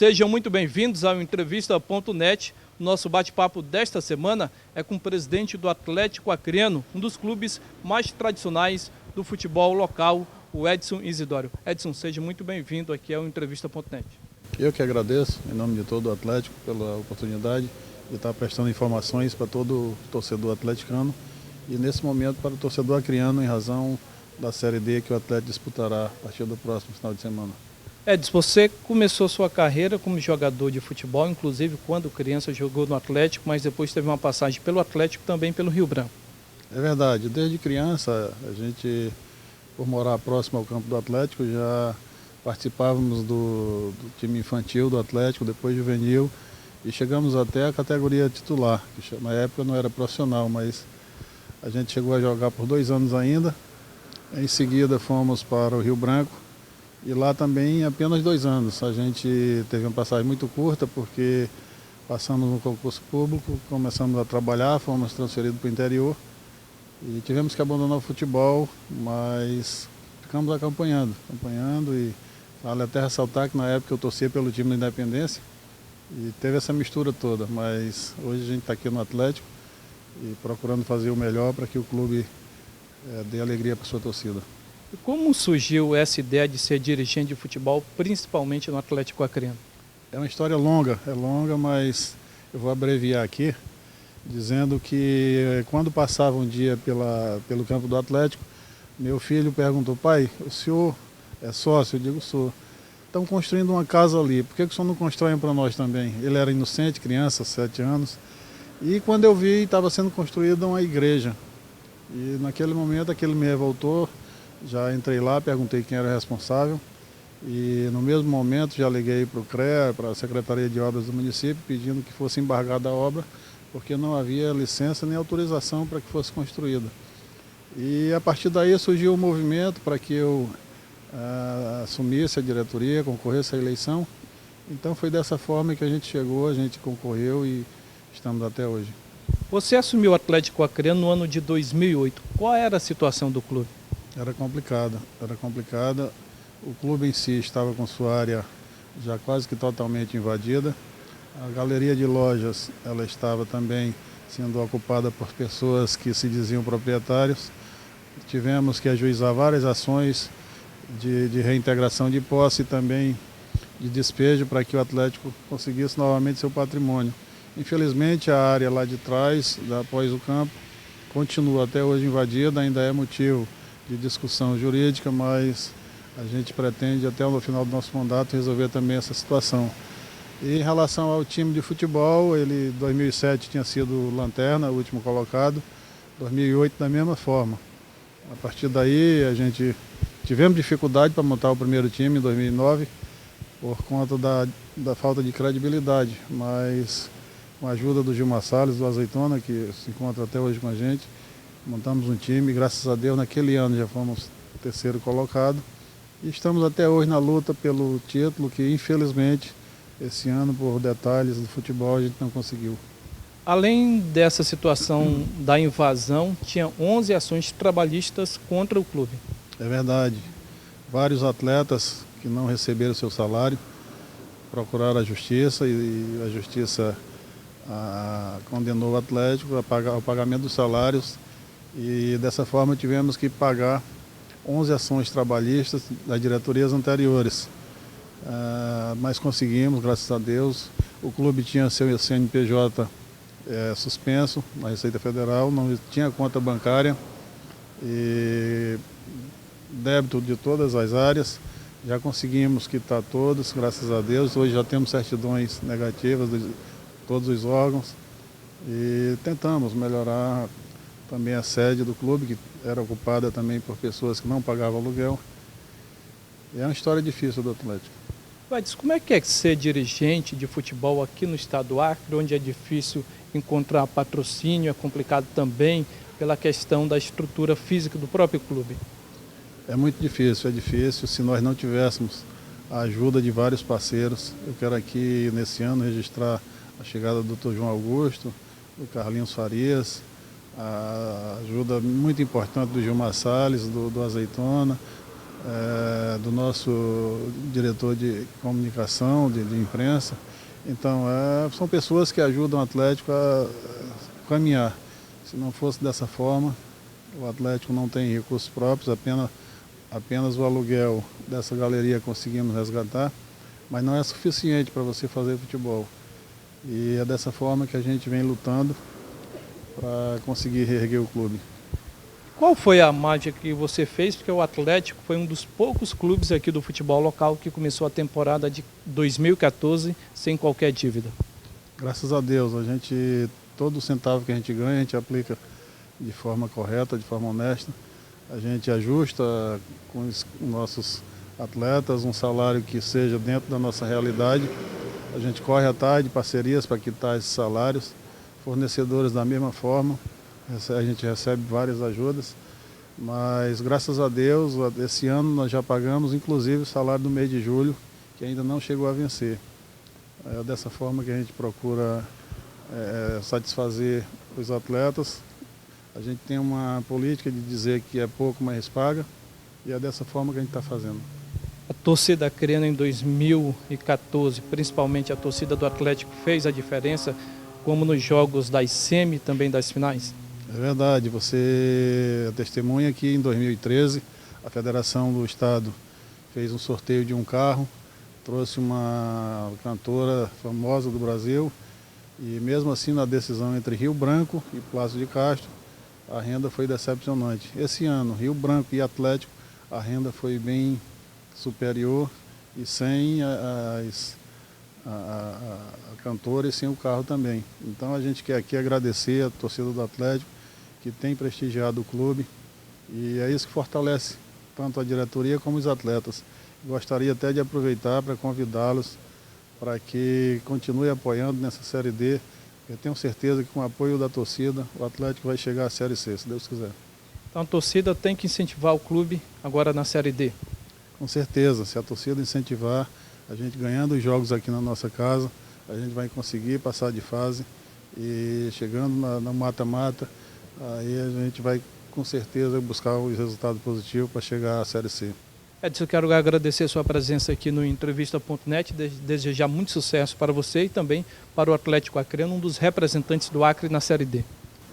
Sejam muito bem-vindos ao Entrevista.net. O nosso bate-papo desta semana é com o presidente do Atlético Acreano, um dos clubes mais tradicionais do futebol local, o Edson Isidório. Edson, seja muito bem-vindo aqui ao Entrevista.net. Eu que agradeço, em nome de todo o Atlético, pela oportunidade de estar prestando informações para todo o torcedor atleticano e, nesse momento, para o torcedor acreano, em razão da Série D que o Atlético disputará a partir do próximo final de semana. Edson, você começou sua carreira como jogador de futebol, inclusive quando criança jogou no Atlético, mas depois teve uma passagem pelo Atlético e também pelo Rio Branco. É verdade, desde criança, a gente, por morar próximo ao campo do Atlético, já participávamos do time infantil do Atlético, depois juvenil, e chegamos até a categoria titular, que na época não era profissional, mas a gente chegou a jogar por 2 anos ainda. Em seguida fomos para o Rio Branco, e lá também apenas 2 anos. A gente teve uma passagem muito curta porque passamos no concurso público, começamos a trabalhar, fomos transferidos para o interior e tivemos que abandonar o futebol, mas ficamos acompanhando e vale até ressaltar que na época eu torcia pelo time da Independência e teve essa mistura toda, mas hoje a gente está aqui no Atlético e procurando fazer o melhor para que o clube dê alegria para a sua torcida. E como surgiu essa ideia de ser dirigente de futebol, principalmente no Atlético Acreano? É uma história longa, mas eu vou abreviar aqui, dizendo que quando passava um dia pelo campo do Atlético, meu filho perguntou: pai, o senhor é sócio? Eu digo: sou. Estão construindo uma casa ali, por que o senhor não constrói para nós também? Ele era inocente, criança, 7 anos, e quando eu vi, estava sendo construída uma igreja. E naquele momento aquele me revoltou. Já entrei lá, perguntei quem era o responsável e no mesmo momento já liguei para o CREA, para a Secretaria de Obras do município, pedindo que fosse embargada a obra, porque não havia licença nem autorização para que fosse construída. E a partir daí surgiu o movimento para que eu assumisse a diretoria, concorresse à eleição. Então foi dessa forma que a gente chegou, a gente concorreu e estamos até hoje. Você assumiu o Atlético Acreano no ano de 2008. Qual era a situação do clube? Era complicada. O clube em si estava com sua área já quase que totalmente invadida. A galeria de lojas, ela estava também sendo ocupada por pessoas que se diziam proprietários. Tivemos que ajuizar várias ações de reintegração de posse e também de despejo para que o Atlético conseguisse novamente seu patrimônio. Infelizmente, a área lá de trás, após o campo, continua até hoje invadida, ainda é motivo de discussão jurídica, mas a gente pretende até o final do nosso mandato resolver também essa situação. E em relação ao time de futebol, ele em 2007 tinha sido lanterna, o último colocado, 2008 da mesma forma. A partir daí a gente tivemos dificuldade para montar o primeiro time em 2009 por conta da falta de credibilidade, mas com a ajuda do Gilmar Salles, do Azeitona, que se encontra até hoje com a gente, montamos um time, graças a Deus naquele ano já fomos 3º colocado e estamos até hoje na luta pelo título que infelizmente esse ano por detalhes do futebol a gente não conseguiu. Além dessa situação da invasão, tinha 11 ações trabalhistas contra o clube. É verdade, vários atletas que não receberam seu salário procuraram a justiça e a justiça condenou o Atlético ao pagamento dos salários. E dessa forma tivemos que pagar 11 ações trabalhistas das diretorias anteriores. Mas conseguimos, graças a Deus. O clube tinha seu CNPJ suspenso na Receita Federal, não tinha conta bancária e débito de todas as áreas. Já conseguimos quitar todos, graças a Deus. Hoje já temos certidões negativas de todos os órgãos e tentamos melhorar também a sede do clube, que era ocupada também por pessoas que não pagavam aluguel. E é uma história difícil do Atlético. Edson, como é que é ser dirigente de futebol aqui no estado do Acre, onde é difícil encontrar patrocínio, é complicado também pela questão da estrutura física do próprio clube? É muito difícil, se nós não tivéssemos a ajuda de vários parceiros. Eu quero aqui, nesse ano, registrar a chegada do Dr. João Augusto, do Carlinhos Farias, a ajuda muito importante do Gilmar Salles, do Azeitona, do nosso diretor de comunicação, de imprensa. Então, são pessoas que ajudam o Atlético a caminhar. Se não fosse dessa forma, o Atlético não tem recursos próprios, apenas o aluguel dessa galeria conseguimos resgatar, mas não é suficiente para você fazer futebol. E é dessa forma que a gente vem lutando para conseguir reerguer o clube. Qual foi a mágica que você fez? Porque o Atlético foi um dos poucos clubes aqui do futebol local que começou a temporada de 2014 sem qualquer dívida. Graças a Deus, todo centavo que a gente ganha, a gente aplica de forma correta, de forma honesta. A gente ajusta com os nossos atletas um salário que seja dentro da nossa realidade. A gente corre atrás de parcerias para quitar esses salários, fornecedores da mesma forma. A gente recebe várias ajudas, mas graças a Deus, esse ano nós já pagamos inclusive o salário do mês de julho, que ainda não chegou a vencer. É dessa forma que a gente procura satisfazer os atletas. A gente tem uma política de dizer que é pouco, mas paga, e é dessa forma que a gente está fazendo. A torcida acreana em 2014, principalmente a torcida do Atlético, fez a diferença, como nos jogos das semi e também das finais? É verdade, você é testemunha que em 2013 a Federação do Estado fez um sorteio de um carro, trouxe uma cantora famosa do Brasil e mesmo assim na decisão entre Rio Branco e Plácido de Castro a renda foi decepcionante. Esse ano, Rio Branco e Atlético, a renda foi bem superior e sem a cantora e sem o carro também. Então a gente quer aqui agradecer a torcida do Atlético, que tem prestigiado o clube, e é isso que fortalece tanto a diretoria como os atletas. Gostaria até de aproveitar para convidá-los para que continue apoiando nessa Série D. Eu tenho certeza que com o apoio da torcida, o Atlético vai chegar à Série C, se Deus quiser. Então a torcida tem que incentivar o clube agora na Série D? Com certeza, se a torcida incentivar, a gente ganhando os jogos aqui na nossa casa, a gente vai conseguir passar de fase e chegando no mata-mata, aí a gente vai com certeza buscar os resultados positivos para chegar à Série C. Edson, eu quero agradecer a sua presença aqui no Entrevista.net, desejar muito sucesso para você e também para o Atlético Acreano, um dos representantes do Acre na Série D.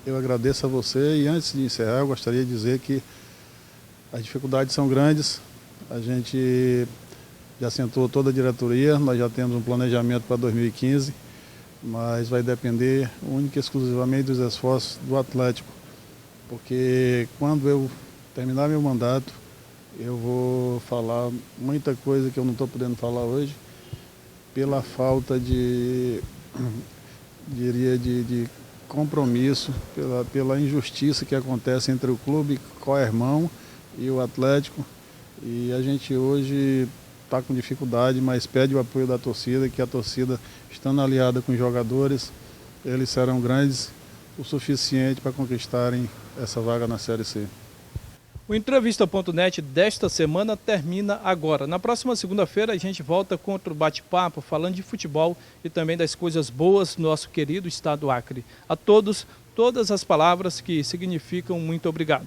Eu agradeço a você e antes de encerrar eu gostaria de dizer que as dificuldades são grandes, a gente já sentou toda a diretoria, nós já temos um planejamento para 2015, mas vai depender única e exclusivamente dos esforços do Atlético, porque quando eu terminar meu mandato, eu vou falar muita coisa que eu não estou podendo falar hoje, pela falta de compromisso, pela injustiça que acontece entre o clube co-irmão e o Atlético. E a gente hoje está com dificuldade, mas pede o apoio da torcida, que a torcida, estando aliada com os jogadores, eles serão grandes o suficiente para conquistarem essa vaga na Série C. O Entrevista.net desta semana termina agora. Na próxima segunda-feira a gente volta com outro bate-papo falando de futebol e também das coisas boas do nosso querido estado do Acre. A todos, todas as palavras que significam muito obrigado.